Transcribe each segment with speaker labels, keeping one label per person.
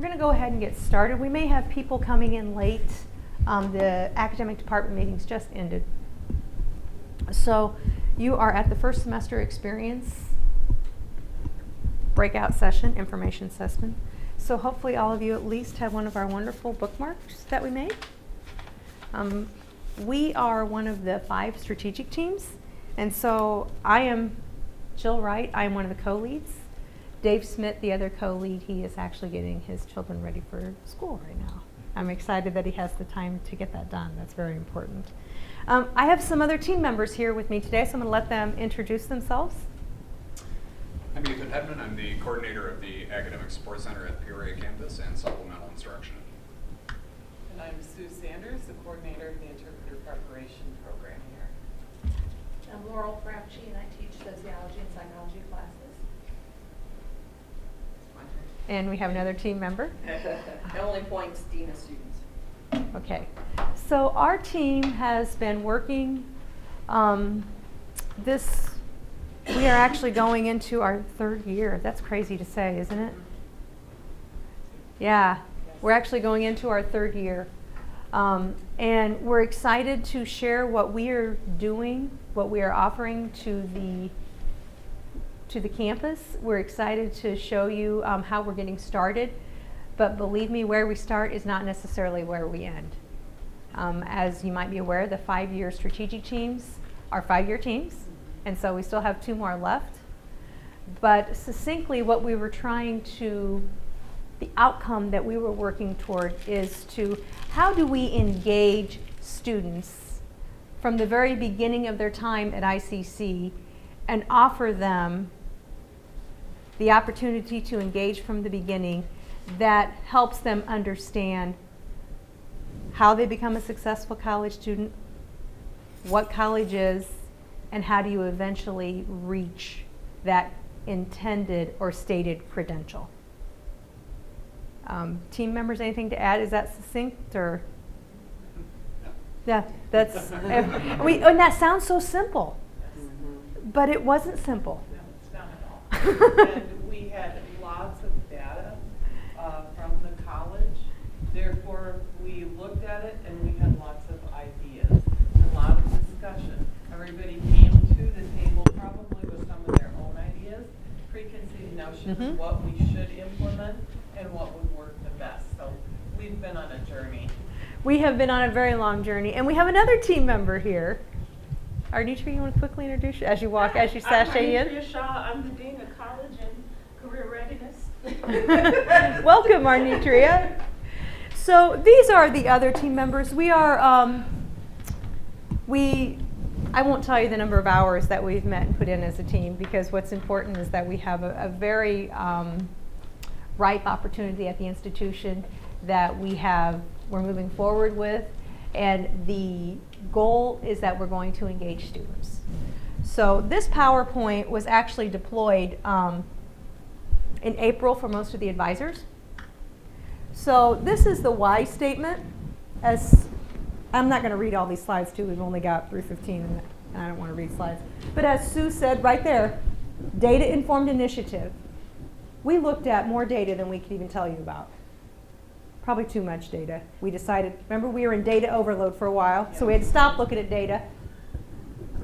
Speaker 1: We're going to go ahead and get started. We may have people coming in late. The academic department meetings just ended. So you are at the first semester experience breakout session, information session. So hopefully all of you at least have one of our wonderful bookmarks that we made. We are one of the 5 strategic teams. And so I am Jill Wright. I am one of the co-leads. Dave Smith, the other co-lead, he is actually getting his children ready for school right now. I'm excited that he has the time to get that done. That's very important. I have some other team members here with me today, so I'm going to let them introduce themselves.
Speaker 2: I'm Ethan Hedman. I'm the coordinator of the Academic Support Center at the Peoria campus and supplemental instruction.
Speaker 3: And I'm Sue Sanders, the coordinator of the interpreter preparation program here.
Speaker 4: I'm Laurel Frapchi, and I teach sociology and psychology classes.
Speaker 1: And we have another team member.
Speaker 5: Emily Points, Dean of Students.
Speaker 1: Okay, so our team has been working we are actually going into our 3rd year. That's crazy to say, isn't it? Yeah, we're actually going into our 3rd year. And we're excited to share what we are doing, what we are offering to the campus. We're excited to show you how we're getting started. But believe me, where we start is not necessarily where we end. As you might be aware, the 5-year strategic teams are 5-year teams. And so we still have 2 more left. But succinctly, what we were the outcome that we were working toward is how do we engage students from the very beginning of their time at ICC and offer them the opportunity to engage from the beginning that helps them understand how they become a successful college student, what college is, and how do you eventually reach that intended or stated credential. Team members, anything to add? Is that succinct or? Yeah, that's, and that sounds so simple, but it wasn't simple.
Speaker 3: No, it's not at all. And we had lots of data from the college. Therefore, we looked at it and we had lots of ideas, a lot of discussion. Everybody came to the table probably with some of their own ideas, preconceived notions of what we should implement and what would work the best. So we've been on a journey.
Speaker 1: We have been on a very long journey, and we have another team member here. Arnitra, you want to quickly introduce you as you sashay in?
Speaker 4: I'm Arnitra Shaw. I'm the Dean of College and Career Readiness.
Speaker 1: Welcome, Arnitra. So these are the other team members. We are, I won't tell you the number of hours that we've met and put in as a team, because what's important is that we have a very ripe opportunity at the institution that we're moving forward with, and the goal is that we're going to engage students. So this PowerPoint was actually deployed in April for most of the advisors. So this is the why statement. I'm not going to read all these slides too. We've only got 3:15 and I don't want to read slides. But as Sue said right there, data-informed initiative. We looked at more data than we could even tell you about. Probably too much data. We decided, remember we were in data overload for a while, so we had to stop looking at data.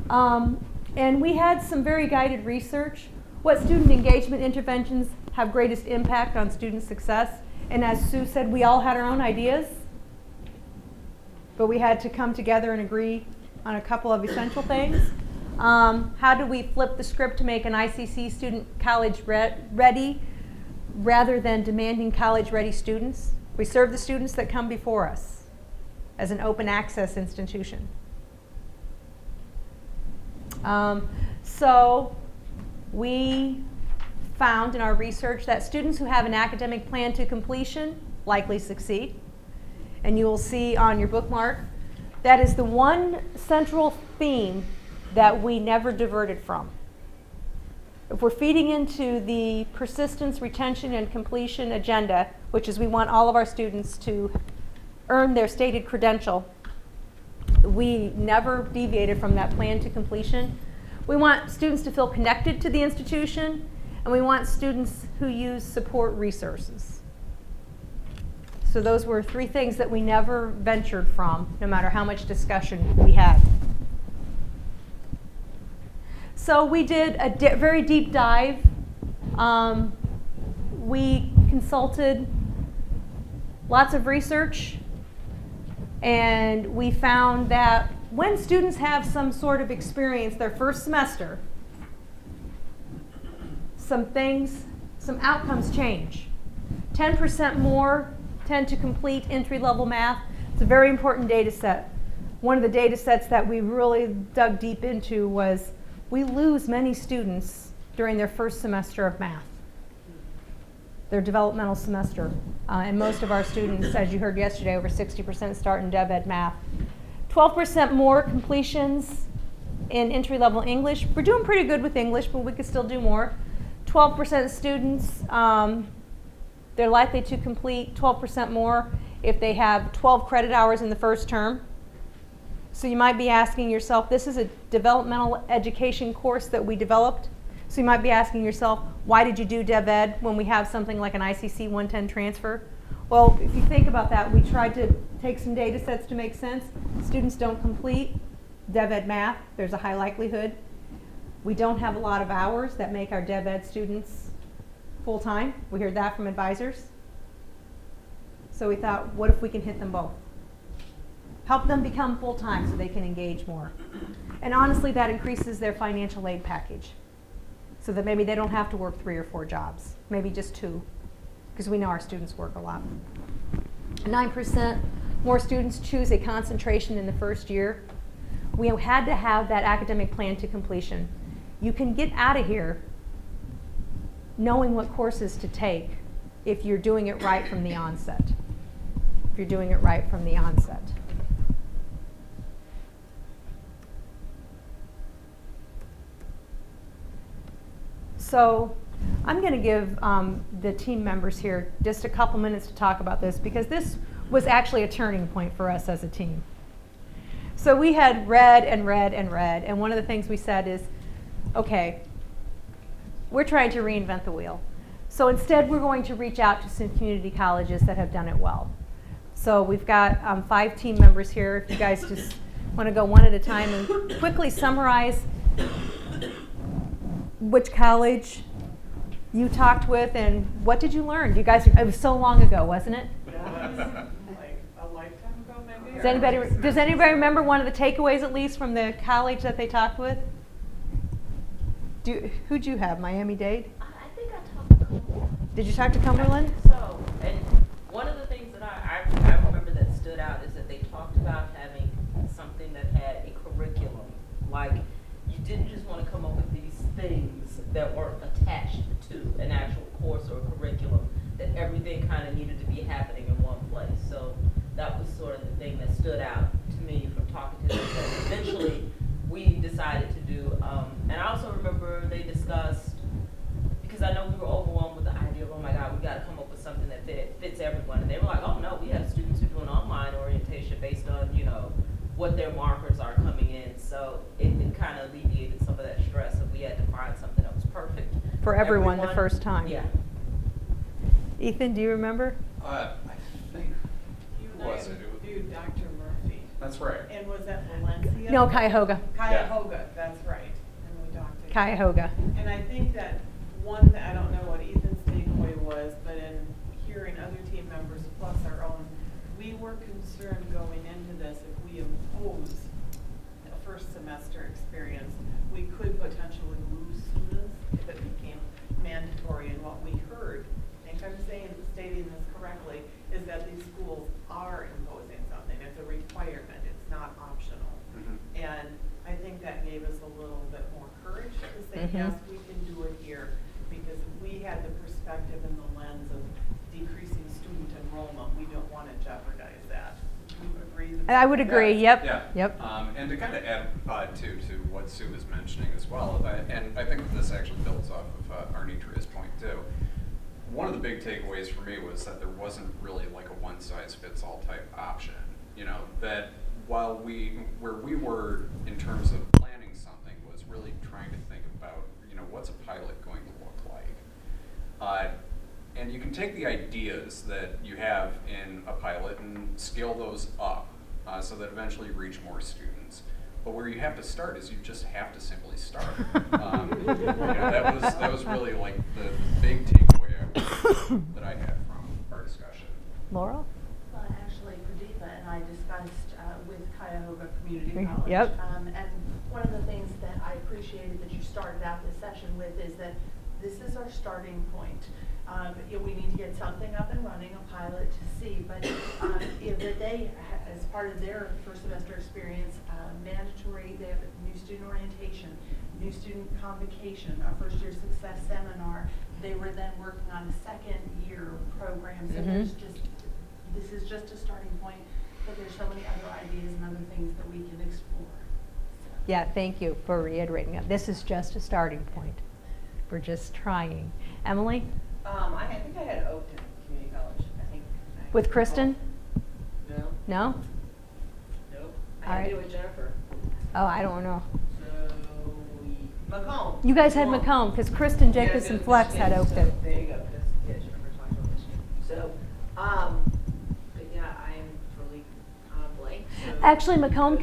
Speaker 1: And we had some very guided research. What student engagement interventions have greatest impact on student success? And as Sue said, we all had our own ideas, but we had to come together and agree on a couple of essential things. How do we flip the script to make an ICC student college ready rather than demanding college-ready students? We serve the students that come before us as an open access institution. So we found in our research that students who have an academic plan to completion likely succeed. And you will see on your bookmark, that is the one central theme that we never diverted from. If we're feeding into the persistence, retention, and completion agenda, which is we want all of our students to earn their stated credential, we never deviated from that plan to completion. We want students to feel connected to the institution, and we want students who use support resources. So those were 3 things that we never ventured from, no matter how much discussion we had. So we did a very deep dive. We consulted lots of research, and we found that when students have some sort of experience their first semester, some outcomes change. 10% more tend to complete entry-level math. It's a very important data set. One of the data sets that we really dug deep into was we lose many students during their first semester of math, their developmental semester. And most of our students, as you heard yesterday, over 60% start in Deb Ed math. 12% more completions in entry-level English. We're doing pretty good with English, but we could still do more. 12% of students, they're likely to complete 12% more if they have 12 credit hours in the first term. So you might be asking yourself, this is a developmental education course that we developed. So you might be asking yourself, why did you do Deb Ed when we have something like an ICC 110 transfer? Well, if you think about that, we tried to take some data sets to make sense. Students don't complete Deb Ed math. There's a high likelihood. We don't have a lot of hours that make our Deb Ed students full-time. We heard that from advisors. So we thought, what if we can hit them both? Help them become full-time so they can engage more. And honestly, that increases their financial aid package so that maybe they don't have to work 3 or 4 jobs, maybe just 2, because we know our students work a lot. 9% more students choose a concentration in the first year. We had to have that academic plan to completion. You can get out of here knowing what courses to take if you're doing it right from the onset. If you're doing it right from the onset. So I'm going to give the team members here just a couple minutes to talk about this, because this was actually a turning point for us as a team. So we had read and read and read, and one of the things we said is, okay, we're trying to reinvent the wheel. So instead, we're going to reach out to some community colleges that have done it well. So we've got 5 team members here. If you guys just want to go one at a time and quickly summarize which college you talked with and what did you learn? You guys, it was so long ago, wasn't it?
Speaker 3: Like a lifetime ago, maybe?
Speaker 1: Does anybody remember one of the takeaways, at least, from the college that they talked with? Who'd you have, Miami-Dade?
Speaker 4: I think I talked to Cumberland.
Speaker 1: Did you talk to Cumberland?
Speaker 6: So, and one of the things that I remember that stood out is that they talked about having something that had a curriculum. Like, you didn't just want to come up with these things that weren't attached to an actual course or curriculum, that everything kind of needed to be happening in one place. So that was sort of the thing that stood out to me from talking to them. So eventually, we decided to do, and I also remember they discussed, because I know we were overwhelmed with the idea of, oh my God, we got to come up with something that fits everyone. And they were like, oh no, we have students who do an online orientation based on, what their markers are coming in. So it kind of alleviated some of that stress of we had to find something that was perfect
Speaker 1: For everyone the first time.
Speaker 6: Yeah.
Speaker 1: Ethan, do you remember?
Speaker 2: I think,
Speaker 3: You
Speaker 2: who
Speaker 3: and I
Speaker 2: was it?
Speaker 3: interviewed Dr. Murphy.
Speaker 2: That's right.
Speaker 3: And was that Valencia?
Speaker 1: No, Cuyahoga.
Speaker 3: Cuyahoga, that's right. And we talked to
Speaker 1: Cuyahoga.
Speaker 3: And I think that one, I don't know what Ethan's takeaway was, but in hearing other team members plus our own, we were concerned going into this, if we impose a first semester experience, we could potentially lose students if it became mandatory. And what we heard, I think I'm stating this correctly, is that these schools are imposing something. It's a requirement. It's not optional.
Speaker 2: Mm-hmm.
Speaker 3: And I think that gave us a little bit more courage to say,
Speaker 1: Mhm.
Speaker 3: yes, we can do it here, because we had the perspective and the lens of decreasing student enrollment. We don't want to jeopardize that. Do you agree?
Speaker 1: I would agree. Yep.
Speaker 2: Yeah.
Speaker 1: Yep.
Speaker 2: And to kind of add to what Sue was mentioning as well, and I think that this actually builds off of Arnitria's point too. One of the big takeaways for me was that there wasn't really like a one-size-fits-all type option. That where we were in terms of planning something was really trying to think about, what's a pilot going to look like? And you can take the ideas that you have in a pilot and scale those up so that eventually you reach more students. But where you have to start is you just have to simply start. That was really like the big takeaway that I had from our discussion.
Speaker 1: Laurel?
Speaker 7: Well, actually, Pradeepa and I discussed with Cuyahoga Community College.
Speaker 1: Yep.
Speaker 7: And one of the things that I appreciated that you started out this session with is that this is our starting point. We need to get something up and running, a pilot to see, but that they, as part of their first semester experience, mandatory, they have a new student orientation, new student convocation, a first year success seminar. They were then working on a second year program, so this is just a starting point, but there's so many other ideas and other things that we can explore. So.
Speaker 1: Yeah, thank you for reiterating that. This is just a starting point. We're just trying. Emily?
Speaker 5: I think I had Oakton Community College.
Speaker 1: With Kristen?
Speaker 5: No.
Speaker 1: No?
Speaker 5: Nope.
Speaker 1: All
Speaker 5: I had
Speaker 1: right.
Speaker 5: to do it with Jennifer.
Speaker 1: Oh, I don't know.
Speaker 5: So Macomb.
Speaker 1: You guys had Macomb, because Kristen, Jacobs,
Speaker 5: Yeah,
Speaker 1: and
Speaker 5: so
Speaker 1: Flex had
Speaker 5: Michigan,
Speaker 1: Oakton.
Speaker 5: So there you go. Yeah, Jennifer talked about Michigan. So, but yeah, I'm totally blank. So
Speaker 1: Actually, Macomb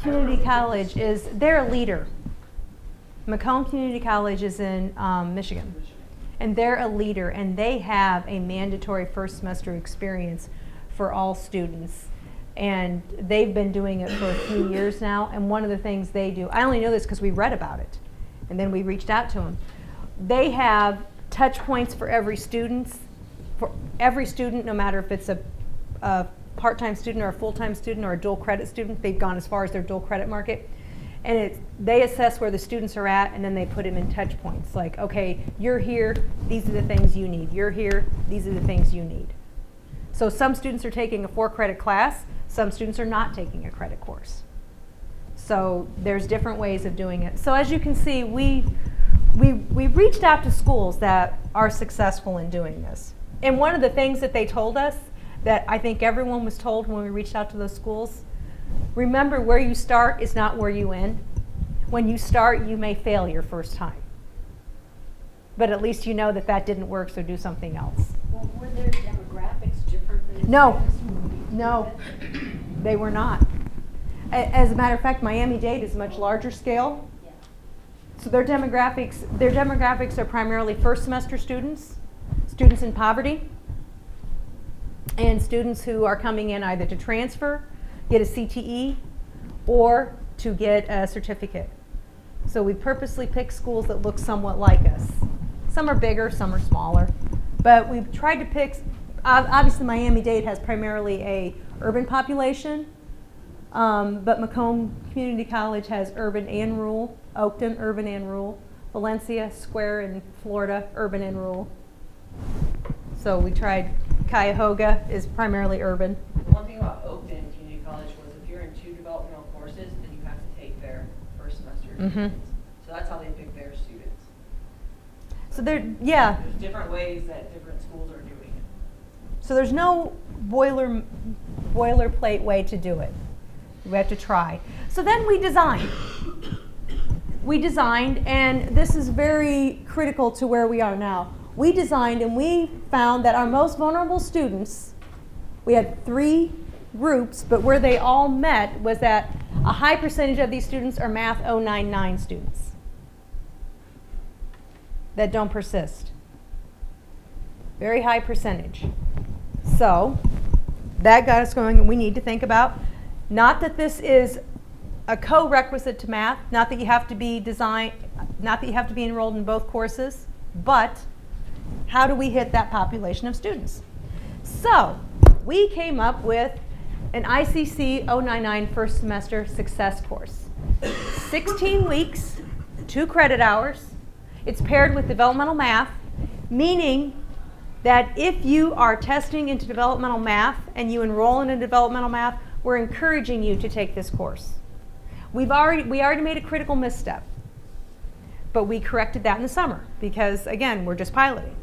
Speaker 1: Community College they're a leader. Macomb Community College is in Michigan. And they're a leader, and they have a mandatory first semester experience for all students. And they've been doing it for a few years now, and one of the things they do, I only know this because we read about it, and then we reached out to them. They have touch points for every student, no matter if it's a part-time student or a full-time student or a dual credit student. They've gone as far as their dual credit market. And they assess where the students are at, and then they put them in touch points. Like, okay, you're here, these are the things you need. You're here, these are the things you need. So some students are taking a 4-credit class, some students are not taking a credit course. So there's different ways of doing it. So as you can see, we reached out to schools that are successful in doing this. And one of the things that they told us, that I think everyone was told when we reached out to those schools, remember, where you start is not where you end. When you start, you may fail your first time. But at least you know that that didn't work, so do something else.
Speaker 4: Well, were their demographics different than
Speaker 1: No,
Speaker 4: students?
Speaker 1: no, they were not. As a matter of fact, Miami-Dade is a much larger scale.
Speaker 4: Yeah.
Speaker 1: So their demographics are primarily first semester students, students in poverty, and students who are coming in either to transfer, get a CTE, or to get a certificate. So we purposely pick schools that look somewhat like us. Some are bigger, some are smaller. But we've tried to pick, obviously Miami-Dade has primarily a urban population, but Macomb Community College has urban and rural, Oakton, urban and rural, Valencia, Square in Florida, urban and rural. So we tried, Cuyahoga is primarily urban.
Speaker 5: one thing about Oakton Community College was if you're in 2 developmental courses, then you have to take their first semester experience. So that's how they pick their students.
Speaker 1: So yeah.
Speaker 5: There's different ways that different schools are doing it.
Speaker 1: So there's no boilerplate way to do it. We have to try. So then we designed. And this is very critical to where we are now. We designed and we found that our most vulnerable students, we had 3 groups, but where they all met was that a high percentage of these students are Math 099 students that don't persist. Very high percentage. So that got us going, and we need to think about, not that this is a co-requisite to math, not that you have to be enrolled in both courses, but how do we hit that population of students? So we came up with an ICC 099 first semester success course. 16 weeks, 2 credit hours. It's paired with developmental math, meaning that if you are testing into developmental math and you enroll in a developmental math, we're encouraging you to take this course. We already made a critical misstep, but we corrected that in the summer because, again, we're just piloting.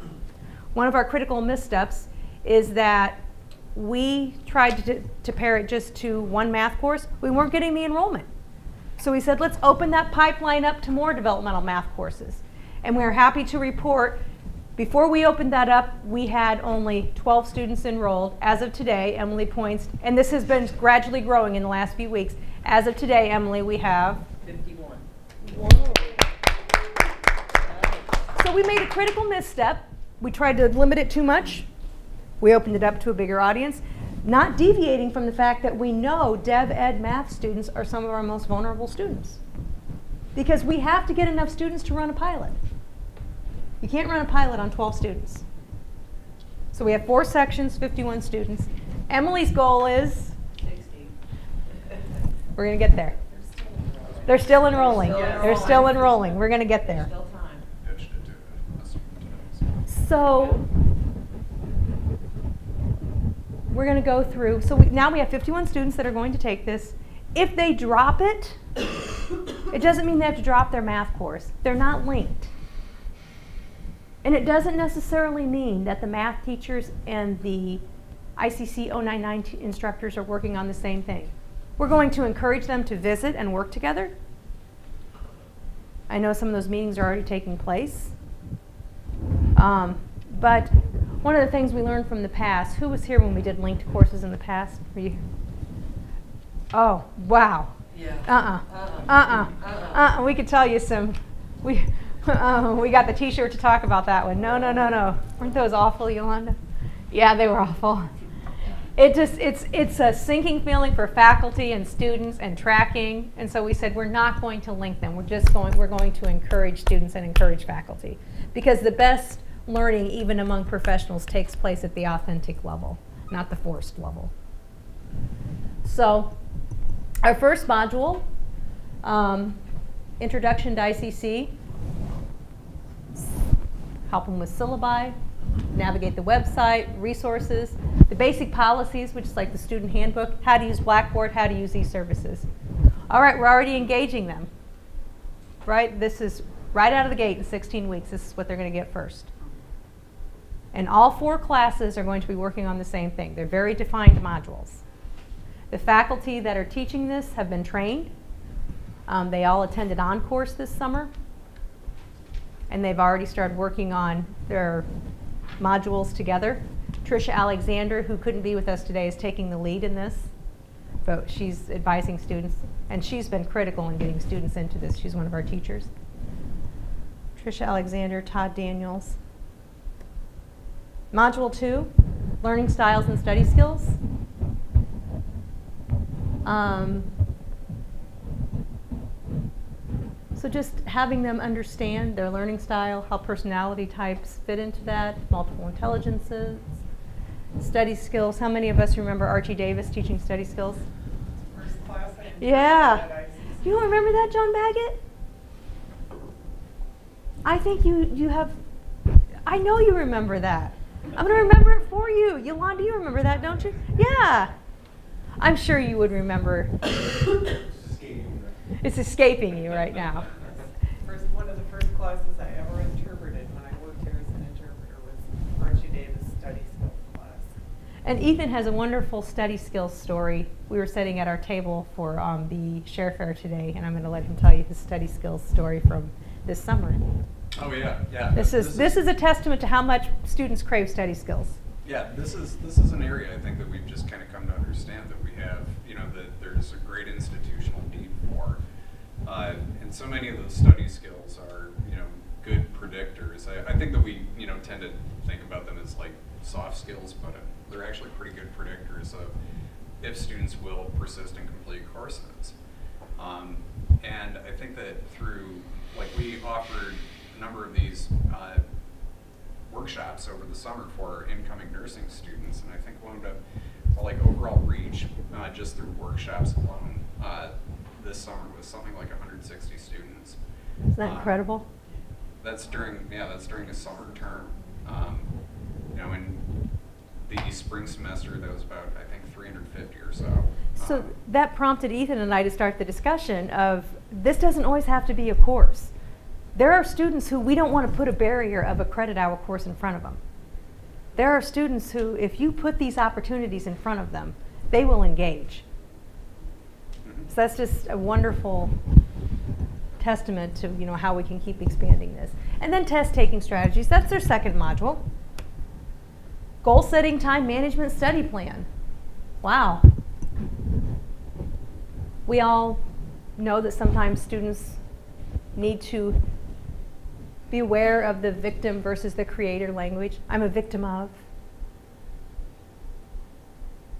Speaker 1: One of our critical missteps is that we tried to pair it just to one math course. We weren't getting the enrollment. So we said, let's open that pipeline up to more developmental math courses. And we're happy to report, before we opened that up, we had only 12 students enrolled. As of today, Emily points, and this has been gradually growing in the last few weeks. As of today, Emily, we have
Speaker 6: 51.
Speaker 1: So we made a critical misstep. We tried to limit it too much. We opened it up to a bigger audience, not deviating from the fact that we know Deb Ed math students are some of our most vulnerable students. Because we have to get enough students to run a pilot. You can't run a pilot on 12 students. So we have 4 sections, 51 students. Emily's goal is?
Speaker 5: 60.
Speaker 1: We're going to get there. They're still enrolling.
Speaker 5: Still
Speaker 1: They're still enrolling. We're going to get there.
Speaker 5: Still time.
Speaker 2: Pitched it to us today.
Speaker 1: So we're going to go through. So now we have 51 students that are going to take this. If they drop it, it doesn't mean they have to drop their math course. They're not linked. And it doesn't necessarily mean that the math teachers and the ICC 099 instructors are working on the same thing. We're going to encourage them to visit and work together. I know some of those meetings are already taking place. But one of the things we learned from the past, who was here when we did linked courses in the past? Were you? Oh, wow.
Speaker 5: Yeah.
Speaker 1: We could tell you some. We got the T-shirt to talk about that one. No. Weren't those awful, Yolanda? Yeah, they were awful. It's a sinking feeling for faculty and students and tracking, and so we said we're not going to link them. We're going to encourage students and encourage faculty, because the best learning, even among professionals, takes place at the authentic level, not the forced level. So, our first module, Introduction to ICC. Help them with syllabi, navigate the website, resources, the basic policies, which is like the student handbook, how to use Blackboard, how to use these services. All right, we're already engaging them, right? This is right out of the gate in 16 weeks. This is what they're going to get first. And all 4 classes are going to be working on the same thing. They're very defined modules. The faculty that are teaching this have been trained. They all attended on-course this summer. And they've already started working on their modules together. Tricia Alexander, who couldn't be with us today, is taking the lead in this. But she's advising students, and she's been critical in getting students into this. She's one of our teachers. Tricia Alexander, Todd Daniels. Module 2, Learning Styles and Study Skills. So just having them understand their learning style, how personality types fit into that, multiple intelligences, study skills. How many of us remember Archie Davis teaching study skills?
Speaker 3: First class I interpreted
Speaker 1: Yeah.
Speaker 3: at ICC.
Speaker 1: You don't remember that, John Baggett? I think you have, I know you remember that. I'm going to remember it for you. Yolanda, you remember that, don't you? Yeah. I'm sure you would remember. It's escaping you right now.
Speaker 3: One of the first classes I ever interpreted when I worked here as an interpreter was Archie Davis study skills class.
Speaker 1: And Ethan has a wonderful study skills story. We were sitting at our table for the Share Fair today, and I'm going to let him tell you his study skills story from this summer.
Speaker 2: Oh yeah.
Speaker 1: This is a testament to how much students crave study skills.
Speaker 2: Yeah, this is an area I think that we've just kind of come to understand that we have, that there's a great institutional need for. And so many of those study skills are, good predictors. I think that we, tend to think about them as like soft skills, but they're actually pretty good predictors of if students will persist and complete courses. And I think that through, we offered a number of these workshops over the summer for incoming nursing students, and I think wound up, overall reach, just through workshops alone, this summer was something like 160 students.
Speaker 1: Isn't that incredible?
Speaker 2: That's during a summer term. In the spring semester, that was about, I think, 350 or so.
Speaker 1: So that prompted Ethan and I to start the discussion of, this doesn't always have to be a course. There are students who we don't want to put a barrier of a credit hour course in front of them. There are students who, if you put these opportunities in front of them, they will engage. So that's just a wonderful testament to, you know, how we can keep expanding this. And then test taking strategies, that's their second module. Goal setting, time management, study plan. Wow. We all know that sometimes students need to be aware of the victim versus the creator language. I'm a victim of.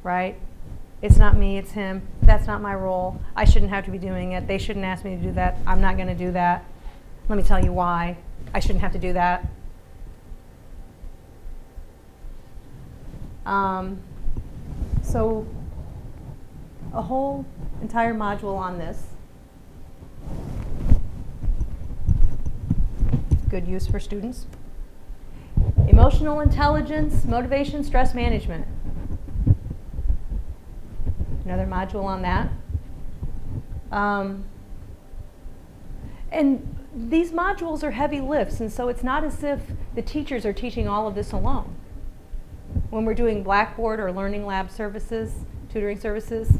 Speaker 1: Right? It's not me, it's him. That's not my role. I shouldn't have to be doing it. They shouldn't ask me to do that. I'm not going to do that. Let me tell you why I shouldn't have to do that. So a whole entire module on this. Good use for students. Emotional intelligence, motivation, stress management. Another module on that. And these modules are heavy lifts, and so it's not as if the teachers are teaching all of this alone. When we're doing Blackboard or Learning Lab services, tutoring services,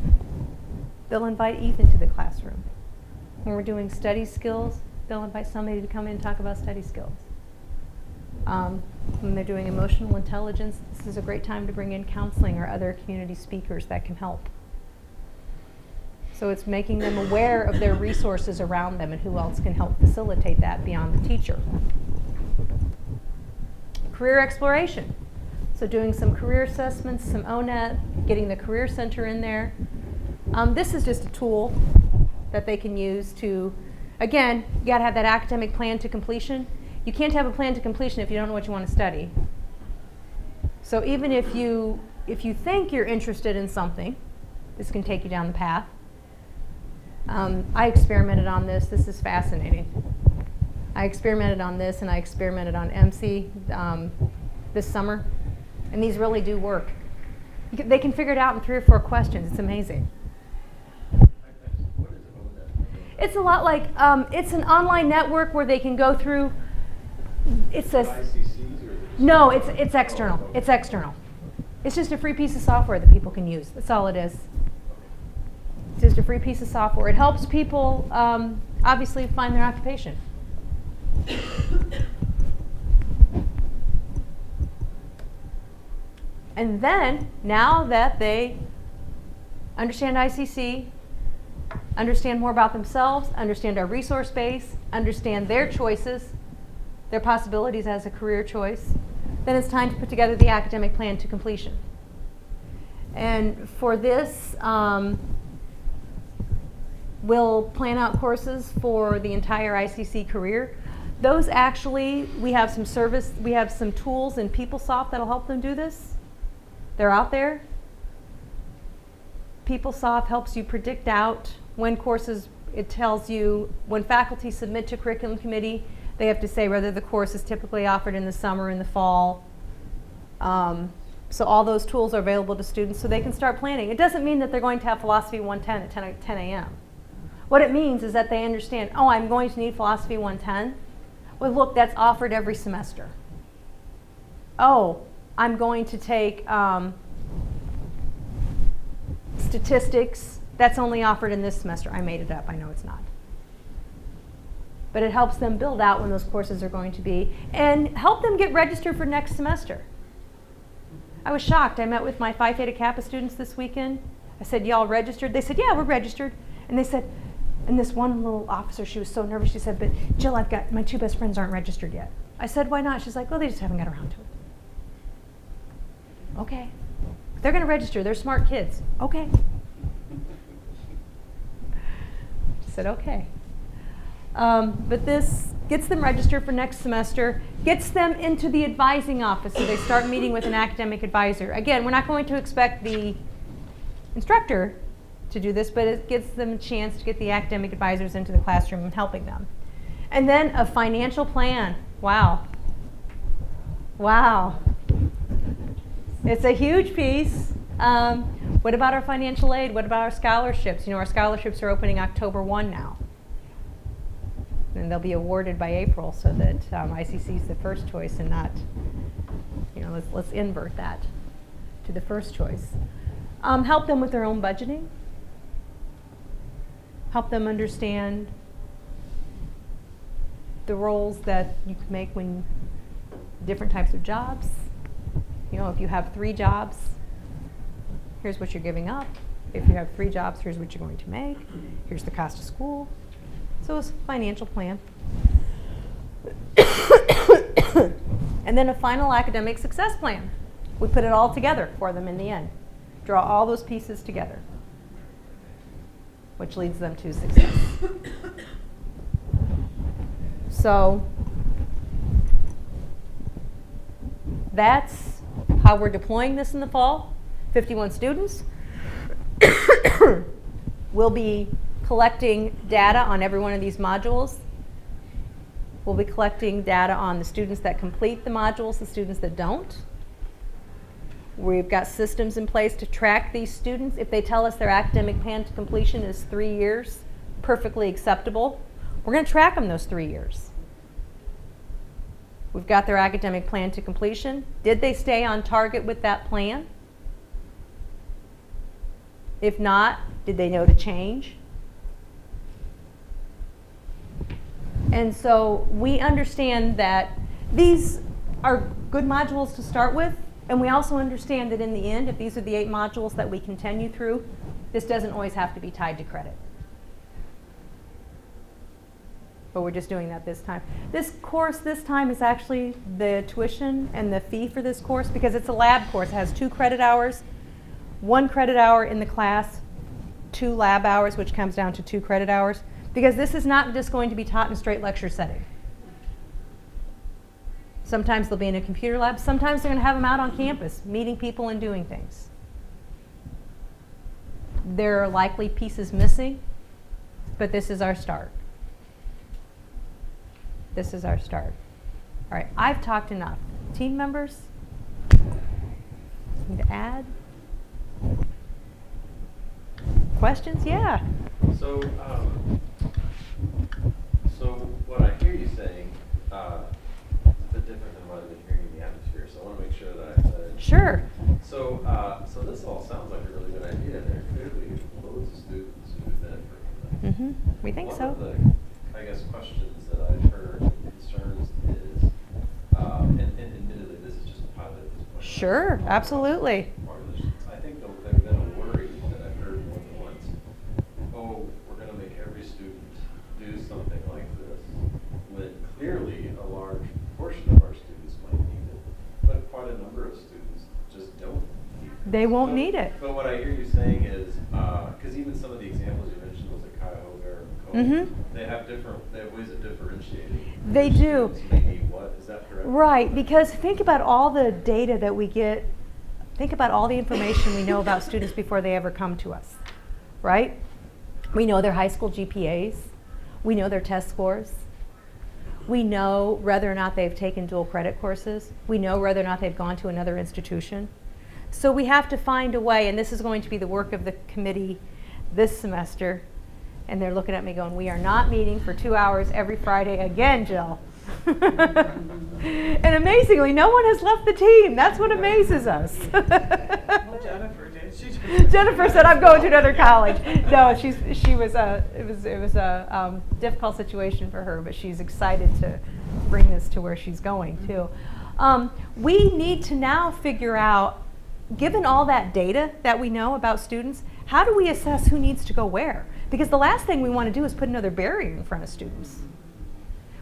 Speaker 1: they'll invite Ethan to the classroom. When we're doing study skills, they'll invite somebody to come in and talk about study skills. When they're doing emotional intelligence, this is a great time to bring in counseling or other community speakers that can help. So it's making them aware of their resources around them and who else can help facilitate that beyond the teacher. Career exploration. So doing some career assessments, some ONET, getting the Career Center in there. This is just a tool that they can use to, again, you got to have that academic plan to completion. You can't have a plan to completion if you don't know what you want to study. So even if you think you're interested in something, this can take you down the path. I experimented on this. This is fascinating. I experimented on this, and I experimented on MC this summer, and these really do work. They can figure it out in 3 or 4 questions. It's amazing. It's a lot like, it's an online network where they can go through, it says, no, it's external. It's external. It's just a free piece of software that people can use. That's all it is. It's just a free piece of software. It helps people, obviously, find their occupation. And then, now that they understand ICC, understand more about themselves, understand our resource base, understand their choices, their possibilities as a career choice, then it's time to put together the academic plan to completion. And for this, we'll plan out courses for the entire ICC career. Those actually, we have some tools in PeopleSoft that'll help them do this. They're out there. PeopleSoft helps you predict out when courses, it tells you when faculty submit to curriculum committee, they have to say whether the course is typically offered in the summer, in the fall. So all those tools are available to students so they can start planning. It doesn't mean that they're going to have Philosophy 110 at 10 a.m. What it means is that they understand, oh, I'm going to need Philosophy 110. Well, look, that's offered every semester. Oh, I'm going to take statistics. That's only offered in this semester. I made it up. I know it's not. But it helps them build out when those courses are going to be and help them get registered for next semester. I was shocked. I met with my Phi Theta Kappa students this weekend. I said, y'all registered? They said, yeah, we're registered. And they said, and this one little officer, she was so nervous. She said, but Jill, I've got, my 2 best friends aren't registered yet. I said, why not? She's like, well, they just haven't got around to it. Okay. They're going to register. They're smart kids. Okay. She said, okay. But this gets them registered for next semester, gets them into the advising office, so they start meeting with an academic advisor. Again, we're not going to expect the instructor to do this, but it gives them a chance to get the academic advisors into the classroom and helping them. And then a financial plan. Wow. Wow. It's a huge piece. What about our financial aid? What about our scholarships? You know, our scholarships are opening October 1 now. And they'll be awarded by April so that ICC is the first choice and not, you know, let's invert that to the first choice. Help them with their own budgeting. Help them understand the roles that you can make when different types of jobs. You know, if you have 3 jobs, here's what you're giving up. If you have 3 jobs, here's what you're going to make. Here's the cost of school. So it's a financial plan. And then a final academic success plan. We put it all together for them in the end. Draw all those pieces together, which leads them to success. So that's how we're deploying this in the fall. 51 students. We'll be collecting data on every one of these modules. We'll be collecting data on the students that complete the modules, the students that don't. We've got systems in place to track these students. If they tell us their academic plan to completion is 3 years, perfectly acceptable, we're going to track them those 3 years. We've got their academic plan to completion. Did they stay on target with that plan? If not, did they know to change? And so we understand that these are good modules to start with, and we also understand that in the end, if these are the 8 modules that we continue through, this doesn't always have to be tied to credit. But we're just doing that this time. This course this time is actually the tuition and the fee for this course, because it's a lab course. It has 2 credit hours, 1 credit hour in the class, 2 lab hours, which comes down to 2 credit hours, because this is not just going to be taught in a straight lecture setting. Sometimes they'll be in a computer lab. Sometimes they're going to have them out on campus, meeting people and doing things. There are likely pieces missing, but this is our start. This is our start. All right, I've talked enough. Team members, something to add? Questions? Yeah.
Speaker 8: So what I hear you saying is a bit different than what I've been hearing in the atmosphere. So I want to make sure that I said.
Speaker 1: Sure.
Speaker 8: So this all sounds like a really good idea. There are clearly loads of students who would benefit from that.
Speaker 1: Mm-hmm. We think so.
Speaker 8: One of the, I guess, questions that I've heard, concerns is, and admittedly, this is just a pilot at this point.
Speaker 1: Sure, absolutely.
Speaker 8: I think there's been a worry that I've heard more than once. Oh, we're going to make every student do something like this, when clearly a large portion of our students might need it, but quite a number of students just don't need it.
Speaker 1: They won't need it.
Speaker 8: But what I hear you saying is, because even some of the examples you mentioned was a Cuyahoga or COL,
Speaker 1: Mm-hmm.
Speaker 8: they have ways of differentiating.
Speaker 1: They
Speaker 8: which
Speaker 1: do.
Speaker 8: students may need what, is that correct?
Speaker 1: Right, because think about all the data that we get. Think about all the information we know about students before they ever come to us, right? We know their high school GPAs. We know their test scores. We know whether or not they've taken dual credit courses. We know whether or not they've gone to another institution. So we have to find a way, and this is going to be the work of the committee this semester, and they're looking at me going, we are not meeting for 2 hours every Friday again, Jill. And amazingly, no one has left the team. That's what amazes us.
Speaker 3: Well, Jennifer did.
Speaker 1: Jennifer said, "I'm going to another college." No, it was a difficult situation for her, but she's excited to bring this to where she's going too. We need to now figure out, given all that data that we know about students, how do we assess who needs to go where? Because the last thing we want to do is put another barrier in front of students.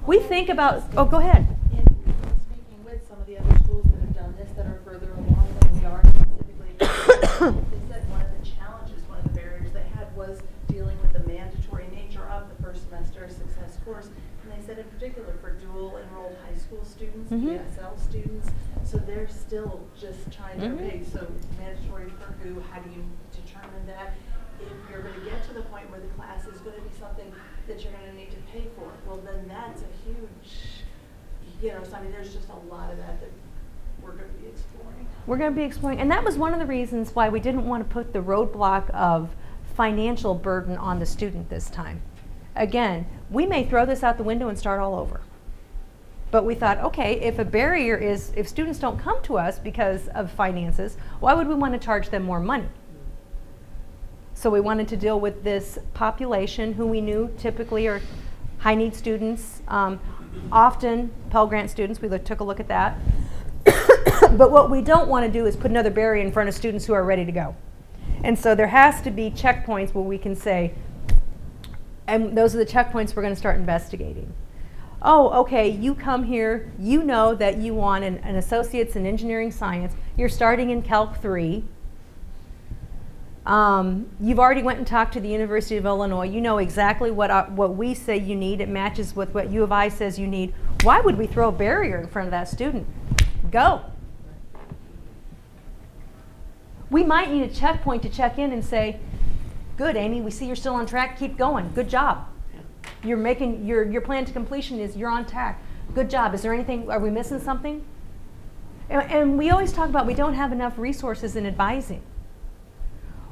Speaker 1: We think about, oh, go ahead.
Speaker 7: In speaking with some of the other schools that have done this, that are further along than we are specifically, they said one of the challenges, one of the barriers they had was dealing with the mandatory nature of the first semester success course. And they said in particular for dual enrolled high school students,
Speaker 1: Mhm.
Speaker 7: ESL students, so they're still just trying to,
Speaker 1: Mhm.
Speaker 7: okay, so mandatory for who, how do you determine that? If you're going to get to the point where the class is going to be something that you're going to need to pay for, well, then that's a huge, so I mean, there's just a lot of that we're going to be exploring.
Speaker 1: We're going to be exploring, and that was one of the reasons why we didn't want to put the roadblock of financial burden on the student this time. Again, we may throw this out the window and start all over. But we thought, okay, if a barrier is, if students don't come to us because of finances, why would we want to charge them more money? So we wanted to deal with this population who we knew typically are high need students, often Pell Grant students, we took a look at that. But what we don't want to do is put another barrier in front of students who are ready to go. And so there has to be checkpoints where we can say, and those are the checkpoints we're going to start investigating. Oh, okay, you come here, you know that you want an associate's in engineering science, you're starting in Calc 3. You've already went and talked to the University of Illinois, you know exactly what we say you need, it matches with what U of I says you need. Why would we throw a barrier in front of that student? Go. We might need a checkpoint to check in and say, good, Amy, we see you're still on track, keep going, good job. You're making, your plan to completion is you're on track. Good job. Is there anything, are we missing something? And we always talk about we don't have enough resources in advising.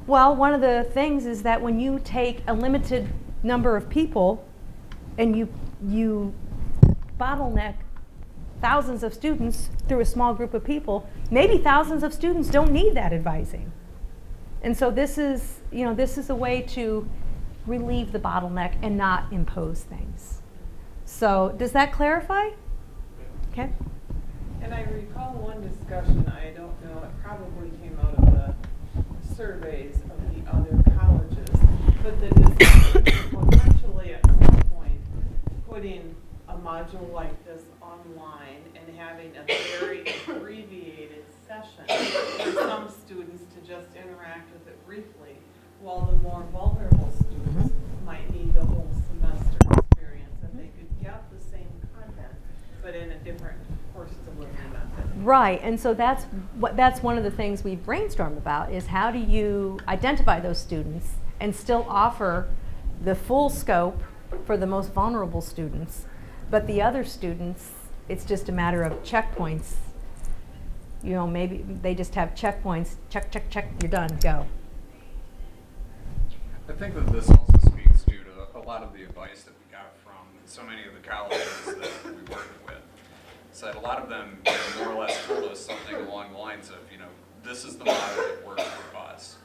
Speaker 1: Well, one of the things is that when you take a limited number of people and you bottleneck thousands of students through a small group of people, maybe thousands of students don't need that advising. And so this is a way to relieve the bottleneck and not impose things. So does that clarify? Okay.
Speaker 3: And I recall one discussion, I don't know, it probably came out of the surveys of the other colleges, but the discussion potentially at some point putting a module like this online and having a very abbreviated session for some students to just interact with it briefly, while the more vulnerable students might need the whole semester experience, and they could get the same content, but in a different course delivery method.
Speaker 1: Right, and so that's one of the things we've brainstormed about is how do you identify those students and still offer the full scope for the most vulnerable students, but the other students, it's just a matter of checkpoints. You know, maybe they just have checkpoints, check, check, check, you're done, go.
Speaker 2: I think that this also speaks to a lot of the advice that we got from so many of the colleges that we worked with. So a lot of them more or less told us something along the lines of, this is the model that works for us.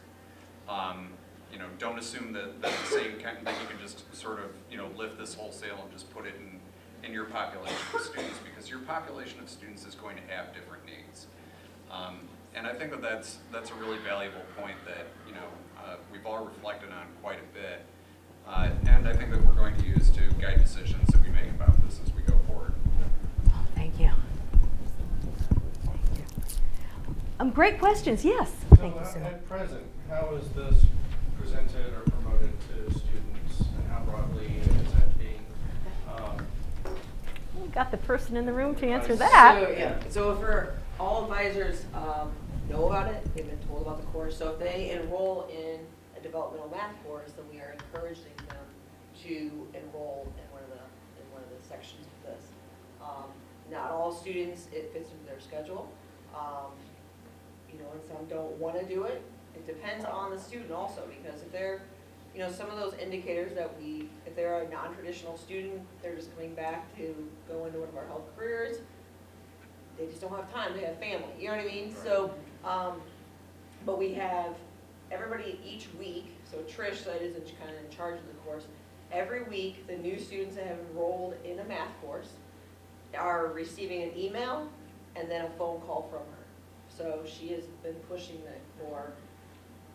Speaker 2: Don't assume that that you can just sort of, lift this wholesale and just put it in your population of students, because your population of students is going to have different needs. And I think that that's a really valuable point that, we've all reflected on quite a bit. And I think that we're going to use to guide decisions that we make about this as we go forward.
Speaker 1: Thank you. Great questions, yes. Thank you, sir.
Speaker 9: At present, how is this presented or promoted to students, and how broadly is that being?
Speaker 1: We got the person in the room to answer that.
Speaker 5: So for all advisors know about it, they've been told about the course. So if they enroll in a developmental math course, then we are encouraging them to enroll in one of the sections of this. Not all students, it fits into their schedule. And some don't want to do it. It depends on the student also, because if they're, some of those indicators that if they're a non-traditional student, they're just coming back to go into one of our health careers, they just don't have time, they have family, you know what I mean? So, but we have everybody each week, so Trish, that is kind of in charge of the course, every week the new students that have enrolled in a math course are receiving an email and then a phone call from her. So she has been pushing it for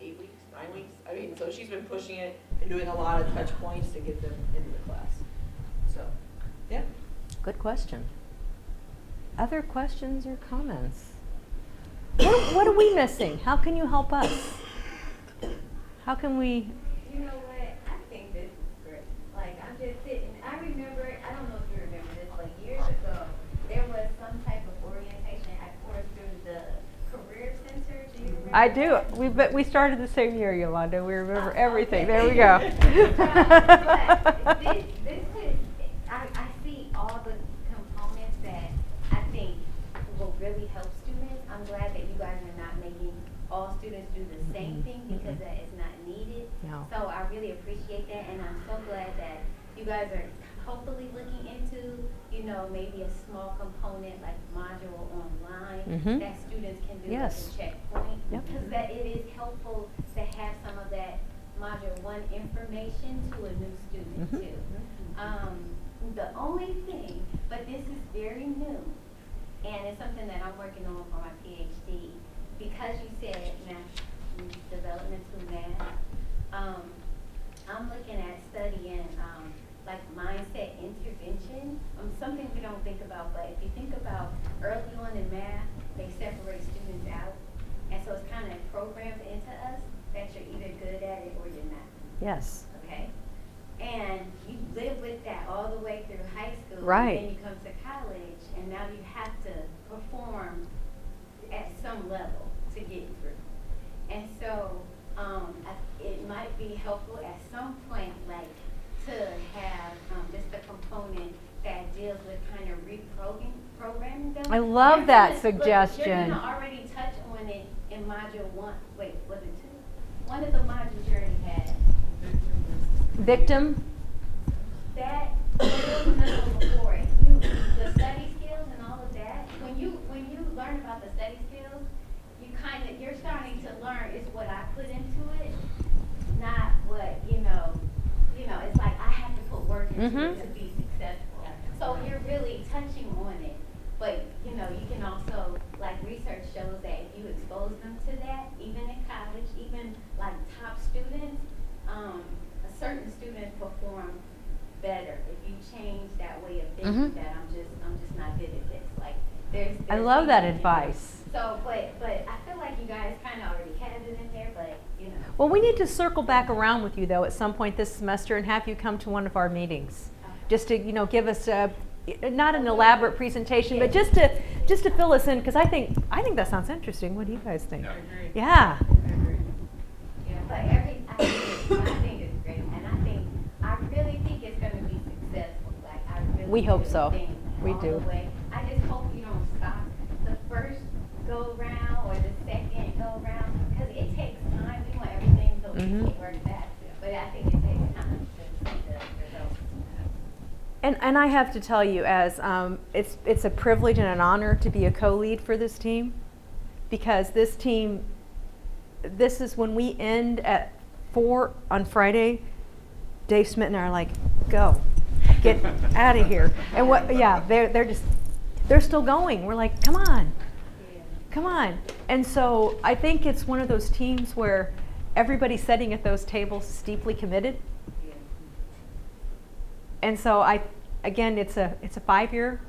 Speaker 5: 8 weeks, 9 weeks. So she's been pushing it and doing a lot of touch points to get them into the class. So, yeah.
Speaker 1: Good question. Other questions or comments? What are we missing? How can you help us? How can we?
Speaker 4: You know what? I think this is great. Like, I'm just sitting, I remember, I don't know if you remember this, but years ago, there was some type of orientation at course through the Career Center. Do you remember?
Speaker 1: I do. We started the same year, Yolanda. We remember everything.
Speaker 4: Okay.
Speaker 1: There we go.
Speaker 4: But this is, I see all the components that I think will really help students. I'm glad that you guys are not making all students do the same thing, because that is not needed.
Speaker 1: No.
Speaker 4: So I really appreciate that, and I'm so glad that you guys are hopefully looking into, maybe a small component like module online that students can do as a checkpoint.
Speaker 1: Yep.
Speaker 4: Because that it is helpful to have some of that module 1 information to a new student too. The only thing, but this is very new, and it's something that I'm working on for my PhD, because you said math development through math. I'm looking at studying like mindset intervention. Something we don't think about, but if you think about early on in math, they separate students out, and so it's kind of programmed into us that you're either good at it or you're not.
Speaker 1: Yes.
Speaker 4: Okay? And you live with that all the way through high school.
Speaker 1: Right.
Speaker 4: And then you come to college, and now you have to perform at some level to get through. And so it might be helpful at some point, like, to have just a component that deals with kind of reprogramming them.
Speaker 1: I love
Speaker 4: You're
Speaker 1: that
Speaker 4: gonna-
Speaker 1: suggestion.
Speaker 4: You're going to already touch on it in module 1. Wait, was it 2? One of the modules you already had.
Speaker 1: Victim?
Speaker 4: That was another before it. The study skills and all of that. When you learn about the study skills, you're starting to learn is what I put into it, not what it's like I have to put work into it to be successful. So you're really touching on it, but you can also, like, research shows that if you expose them to that, even in college, even like top students, certain students perform better if you change that way of thinking that I'm just not good at this. Like there's
Speaker 1: I love
Speaker 4: things
Speaker 1: that
Speaker 4: you can do.
Speaker 1: advice.
Speaker 4: So, but I feel like you guys kind of already had it in there, but
Speaker 1: Well, we need to circle back around with you, though, at some point this semester and have you come to one of our meetings. Just to, give us not an elaborate presentation, but just to fill us in, because I think that sounds interesting. What do you guys think?
Speaker 2: Yeah.
Speaker 1: Yeah.
Speaker 4: Yeah, but I think it's great, and I really think it's going to be successful. Like I really
Speaker 1: We hope
Speaker 4: really
Speaker 1: so.
Speaker 4: think
Speaker 1: We
Speaker 4: all
Speaker 1: do.
Speaker 4: the way. I just hope you don't stop the first go round or the second go round, because it takes time. We want everything to work fast, but I think it takes time to see the results.
Speaker 1: And I have to tell you, as it's a privilege and an honor to be a co-lead for this team, because this is when we end at 4 on Friday. Dave Smith and I are like, go, get out of here. And they're still going. We're like, come on. And so I think it's one of those teams where everybody sitting at those tables is deeply committed. And so it's a 5-year.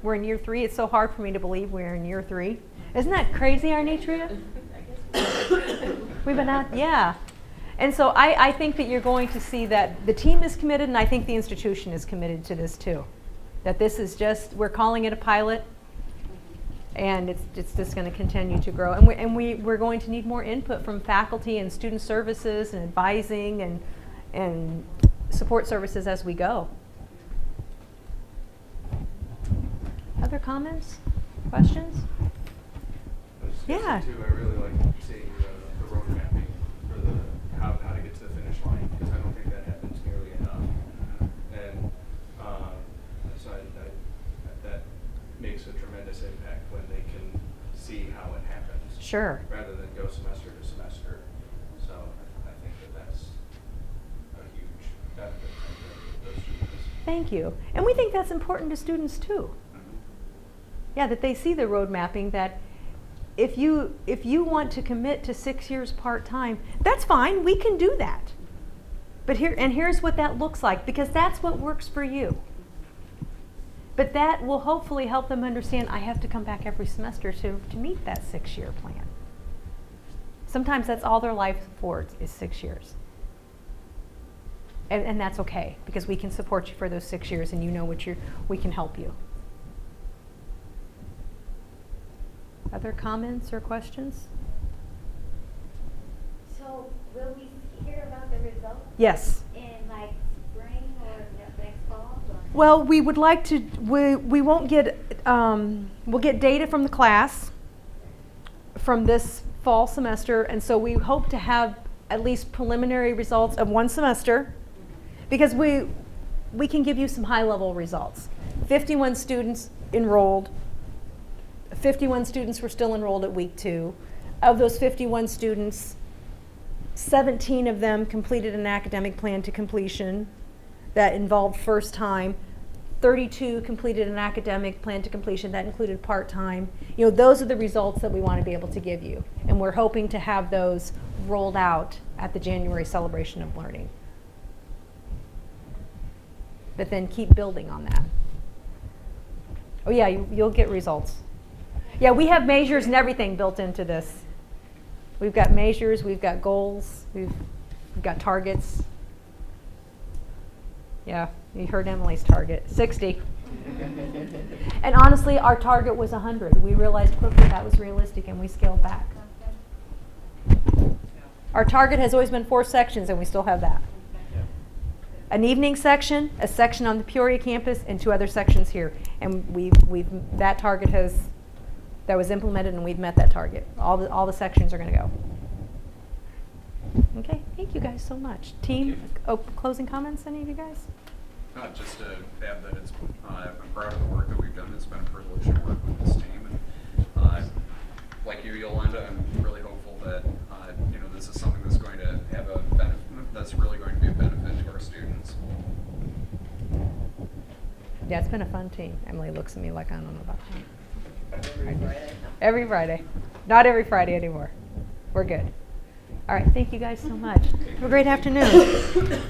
Speaker 1: We're in year 3. It's so hard for me to believe we're in year 3. Isn't that crazy, Arnitria? We've been out, yeah. And so I think that you're going to see that the team is committed, and I think the institution is committed to this too. That this is we're calling it a pilot, and it's just going to continue to grow. And we're going to need more input from faculty and student services and advising and support services as we go. Other comments? Questions? Yeah.
Speaker 9: Too, I really like seeing the road mapping for how to get to the finish line, because I don't think that happens nearly enough. And so that makes a tremendous impact when they can see how it happens.
Speaker 1: Sure.
Speaker 9: Rather than go semester to semester. So I think that's a huge benefit to those students.
Speaker 1: Thank you. And we think that's important to students too. Yeah, that they see the road mapping, that if you want to commit to 6 years part-time, that's fine, we can do that. But here's what that looks like, because that's what works for you. But that will hopefully help them understand I have to come back every semester to meet that 6-year plan. Sometimes that's all their life for is 6 years. And that's okay, because we can support you for those 6 years, and we can help you. Other comments or questions?
Speaker 4: So will we hear about the results
Speaker 1: Yes.
Speaker 4: in like spring or next fall? Or?
Speaker 1: Well, we would like to. We won't get. We'll get data from the class from this fall semester, and so we hope to have at least preliminary results of one semester, because we can give you some high-level results. 51 students enrolled. 51 students were still enrolled at week 2. Of those 51 students, 17 of them completed an academic plan to completion that involved first time. 32 completed an academic plan to completion that included part-time. You know, those are the results that we want to be able to give you. And we're hoping to have those rolled out at the January celebration of learning. But then keep building on that. Oh yeah, you'll get results. Yeah, we have measures and everything built into this. We've got measures, we've got goals, we've got targets. Yeah, you heard Emily's target, 60. And honestly, our target was 100. We realized quickly that was realistic and we scaled back. Our target has always been 4 sections and we still have that. An evening section, a section on the Peoria campus, and 2 other sections here. And that target that was implemented and we've met that target. All the sections are going to go. Okay, thank you guys so much. Team, closing comments, any of you guys?
Speaker 2: Just to add that I'm proud of the work that we've done. It's been a privilege to work with this team. And like you, Yolanda, I'm really hopeful that this is something that's going to have a benefit, that's really going to be a benefit to our students.
Speaker 1: Yeah, it's been a fun team. Emily looks at me like I don't know about team.
Speaker 5: Every Friday.
Speaker 1: Every Friday. Not every Friday anymore. We're good. All right, thank you guys so much. Have a great afternoon.